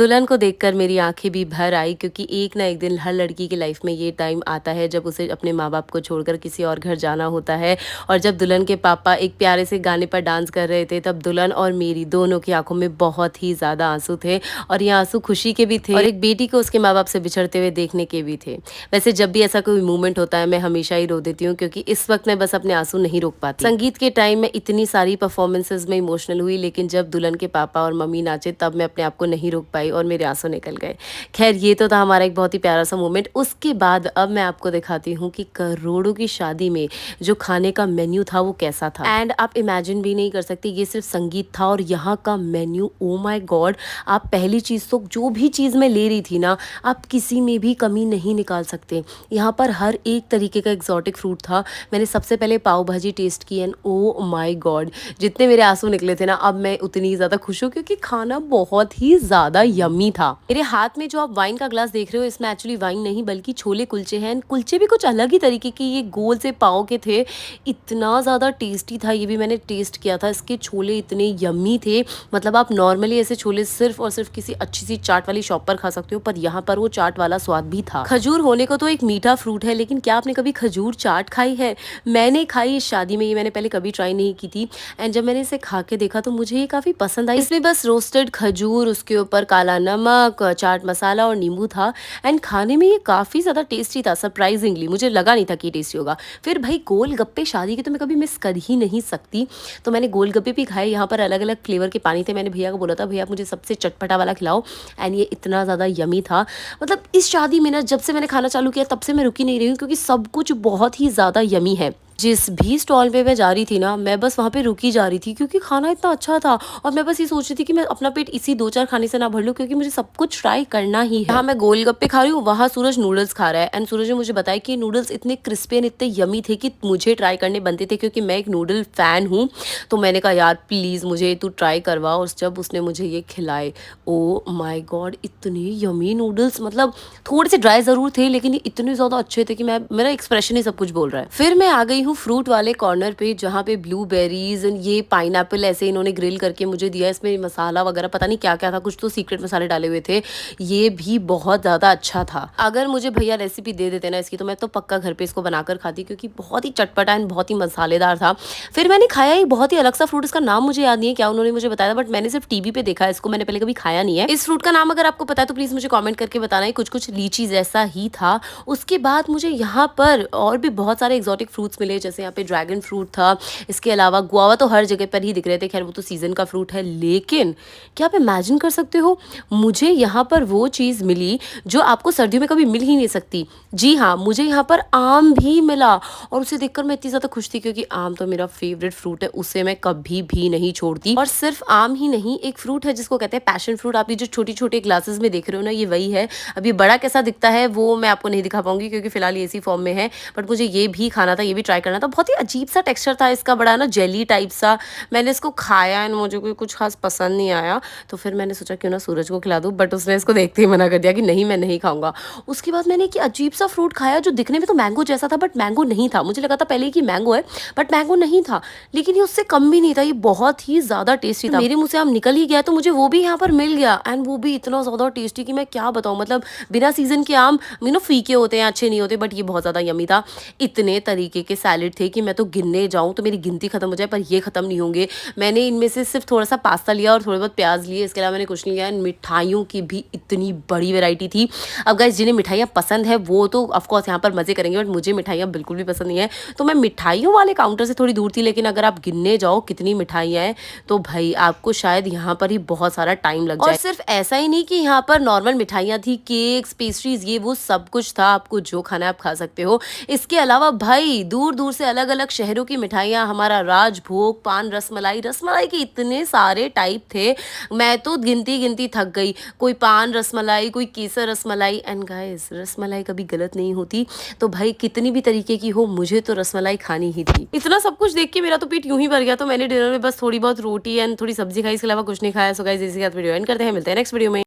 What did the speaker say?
दुल्हन को देखकर मेरी आंखें भी भर आई, क्योंकि एक ना एक दिन हर लड़की की लाइफ में ये टाइम आता है जब उसे अपने माँ बाप को छोड़कर किसी और घर जाना होता है। और जब दुल्हन के पापा एक प्यारे से गाने पर डांस कर रहे थे, तब दुल्हन और मेरी दोनों की आंखों में बहुत ही ज़्यादा आंसू थे। और ये आंसू खुशी के भी थे और एक बेटी को उसके माँ बाप से बिछड़ते हुए देखने के भी थे। वैसे जब भी ऐसा कोई मूवमेंट होता है मैं हमेशा ही रो देती हूँ, क्योंकि इस वक्त मैं बस अपने आंसू नहीं रोक पाती। संगीत के टाइम में इतनी सारी परफॉर्मेंसेज में इमोशनल हुई, लेकिन जब दुल्हन के पापा और मम्मी नाचे तब मैं अपने आप को नहीं रोक पाई और मेरे आंसू निकल गए। खैर, ये तो था हमारा एक बहुत ही प्यारा सा मोमेंट। उसके बाद अब मैं आपको दिखाती हूँ कि करोड़ों की शादी में जो खाने का मेन्यू था वो कैसा था। एंड आप इमेजिन भी नहीं कर सकते, ये सिर्फ संगीत था और यहाँ का मेन्यू, ओ माय गॉड। आप पहली चीज़ तो जो भी चीज़ मैं ले रही थी ना, आप किसी में भी कमी नहीं निकाल सकते। यहाँ पर हर एक तरीके का एग्जॉटिक फ्रूट था। मैंने सबसे पहले पाव भाजी टेस्ट की एंड ओ माय गॉड, जितने मेरे आंसू निकले थे ना, अब मैं उतनी ज़्यादा खुश हूँ क्योंकि खाना बहुत ही ज़्यादा यम्मी था। मेरे हाथ में जो आप वाइन का ग्लास देख रहे हो, इसमें एक्चुअली वाइन नहीं बल्कि छोले कुलचे हैं। कुलचे भी कुछ अलग ही तरीके के, ये गोल से पाव के थे। इतना ज़्यादा टेस्टी था, ये भी मैंने टेस्ट किया था। इसके छोले इतने यम्मी थे, मतलब आप नॉर्मली ऐसे छोले सिर्फ और सिर्फ किसी अच्छी सी चाट वाली शॉप पर खा सकते हो, पर यहाँ पर वो चाट वाला स्वाद भी था। खजूर होने को तो एक मीठा फ्रूट है, लेकिन क्या आपने कभी खजूर चाट खाई है? मैंने खाई इस शादी में, ये मैंने पहले कभी ट्राई नहीं की थी। एंड जब मैंने इसे खा के देखा तो मुझे ये काफ़ी पसंद आई। इसमें बस रोस्टेड खजूर, उसके ऊपर काला नमक, चाट मसाला और नींबू था। एंड खाने में ये काफ़ी ज़्यादा टेस्टी था। सरप्राइजिंगली मुझे लगा नहीं था कि टेस्टी होगा। फिर भाई गोलगप्पे, शादी के तो मैं कभी मिस कर ही नहीं सकती, तो मैंने गोलगप्पे भी खाए। यहाँ पर अलग अलग फ्लेवर के पानी थे। मैंने भैया को बोला था, भैया मुझे सबसे चटपटा वाला खिलाओ। एंड ये इतना ज़्यादा यमी था। मतलब इस शादी में ना, जब से मैंने खाना चालू किया तब से मैं रुकी नहीं रही हूँ, क्योंकि सब कुछ बहुत ही ज़्यादा यमी है। जिस भी स्टॉल पे मैं जा रही थी ना, मैं बस वहाँ पे रुकी जा रही थी, क्योंकि खाना इतना अच्छा था। और मैं बस ये सोच रही थी कि मैं अपना पेट इसी 2-4 खाने से ना भर लूँ, क्योंकि मुझे सब कुछ ट्राई करना ही है। यहाँ मैं गोलगप्पे खा रही हूँ, वहाँ सूरज नूडल्स खा रहा है। एंड सूरज ने मुझे बताया कि नूडल्स इतने क्रिस्पी एंड इतने यमी थे कि मुझे ट्राई करने बनते थे, क्योंकि मैं एक नूडल फ़ैन हूँ। तो मैंने कहा यार प्लीज़ मुझे तू ट्राई करवा। और जब उसने मुझे ये खिलाए, ओ माई गॉड, इतने यमी नूडल्स, मतलब थोड़े से ड्राई ज़रूर थे, लेकिन ये इतने ज़्यादा अच्छे थे कि मेरा एक्सप्रेशन ही सब कुछ बोल रहा है। फिर मैं आ गई हूँ फ्रूट वाले कॉर्नर पे, जहाँ पे ब्लूबेरीज, ये पाइनएप्पल ऐसे इन्होंने ग्रिल करके मुझे दिया। इसमें मसाला वगैरह पता नहीं क्या क्या था, कुछ तो सीक्रेट मसाले डाले हुए थे। ये भी बहुत ज़्यादा अच्छा था। अगर मुझे भैया रेसिपी दे देते ना इसकी, तो मैं तो पक्का घर पे इसको बनाकर खाती, क्योंकि बहुत ही चटपटा एंड बहुत ही मसालेदार था। फिर मैंने खाया एक बहुत ही अलग सा फ्रूट, इसका नाम मुझे याद नहीं है क्या उन्होंने मुझे बताया, बट मैंने सिर्फ टीवी पे देखा है इसको, मैंने पहले कभी खाया नहीं है। इस फ्रूट का नाम अगर आपको पता है तो प्लीज़ मुझे कॉमेंट करके बताना है। कुछ कुछ लीची जैसा ही था। उसके बाद मुझे यहाँ पर और भी बहुत सारे एक्सोटिक फ्रूट्स मिले, जैसे यहाँ पे ड्रैगन फ्रूट था। इसके अलावा गुआवा तो हर जगह पर ही दिख रहे थे, खैर वो तो सीजन का फ्रूट है। लेकिन क्या आप इमेजिन कर सकते हो, मुझे यहाँ पर वो चीज़ मिली जो आपको सर्दियों में कभी मिल ही नहीं सकती। जी हाँ, मुझे यहाँ पर आम भी मिला, और उसे देखकर मैं इतनी ज़्यादा खुश थी, क्योंकि आम तो मेरा फेवरेट फ्रूट है, उसे मैं कभी भी नहीं छोड़ती। और सिर्फ आम ही नहीं, एक फ्रूट है जिसको कहते हैं पैशन फ्रूट। आप ये जो छोटी छोटी ग्लासेस में देख रहे हो ना, ये वही है। अभी बड़ा कैसा दिखता है वो मैं आपको नहीं दिखा पाऊंगी, क्योंकि फिलहाल ये इसी फॉर्म में है। बट मुझे ये भी खाना था, ये भी ट्राई करना था। बहुत ही अजीब सा टेक्सचर था इसका, बड़ा ना जेली टाइप सा। मैंने इसको खाया एंड मुझे कोई कुछ खास पसंद नहीं आया, तो फिर मैंने सोचा क्यों ना सूरज को खिला दूँ, बट उसने इसको देखते ही मना कर दिया कि नहीं, मैं नहीं खाऊंगा। उसके बाद मैंने एक अजीब सा फ्रूट खाया जो दिखने में तो मैंगो जैसा था, बट मैंगो नहीं था। मुझे लगा था पहले कि मैंगो है, बट मैंगो नहीं था। लेकिन ये उससे कम भी नहीं था, ये बहुत ही ज़्यादा टेस्टी था। मेरे मुँह से आम निकल ही गया, तो मुझे वो भी यहाँ पर मिल गया। एंड वो भी इतना ज़्यादा टेस्टी कि मैं क्या बताऊँ। मतलब बिना सीजन के आम फीके होते हैं, अच्छे नहीं होते, बट ये बहुत ज़्यादा यमी था। इतने तरीके के सैलेड थे कि मैं तो गिनने जाऊँ तो मेरी गिनती खत्म हो जाए, पर ये खत्म नहीं होंगे। मैंने इनमें से सिर्फ थोड़ा सा पास्ता लिया और थोड़े बहुत प्याज लिए, इसके अलावा मैंने कुछ नहीं लिया। मिठाइयों की भी इतनी बड़ी वैरायटी थी। अब गाइस, जिन्हें मिठाइयाँ पसंद है वो तो ऑफकोर्स यहाँ पर मज़े करेंगे, बट मुझे मिठाइयाँ बिल्कुल भी पसंद नहीं है, तो मैं मिठाइयों वाले काउंटर से थोड़ी दूर थी। लेकिन अगर आप गिनने जाओ कितनी मिठाइयाँ हैं, तो भाई आपको शायद यहाँ पर ही बहुत सारा टाइम लग जाए। और सिर्फ ऐसा ही नहीं कि यहाँ पर नॉर्मल मिठाइयाँ थी, केक्स, पेस्ट्रीज, ये वो सब कुछ था। आपको जो खाना है आप खा सकते हो। इसके अलावा भाई दूर दूर से अलग अलग शहरों की मिठाइयाँ, हमारा राजभोग, पान, रसमलाई, रसमलाई के इतने सारे टाइप थे, मैं तो गिनती गिनती थक गई। कोई पान रसमलाई, कोई केसर रसमलाई। एंड गाइस, रसमलाई कभी गलत नहीं होती, तो भाई कितनी भी तरीके की हो, मुझे तो रसमलाई खानी ही थी। इतना सब कुछ देख के मेरा तो पेट यूं ही भर गया, तो मैंने डिनर में बस थोड़ी बहुत रोटी एंड थोड़ी सब्जी खाई, इसके अलावा कुछ नहीं खाया। सो गाइस, इसी के साथ वीडियो एंड करते हैं, मिलते हैं नेक्स्ट वीडियो में।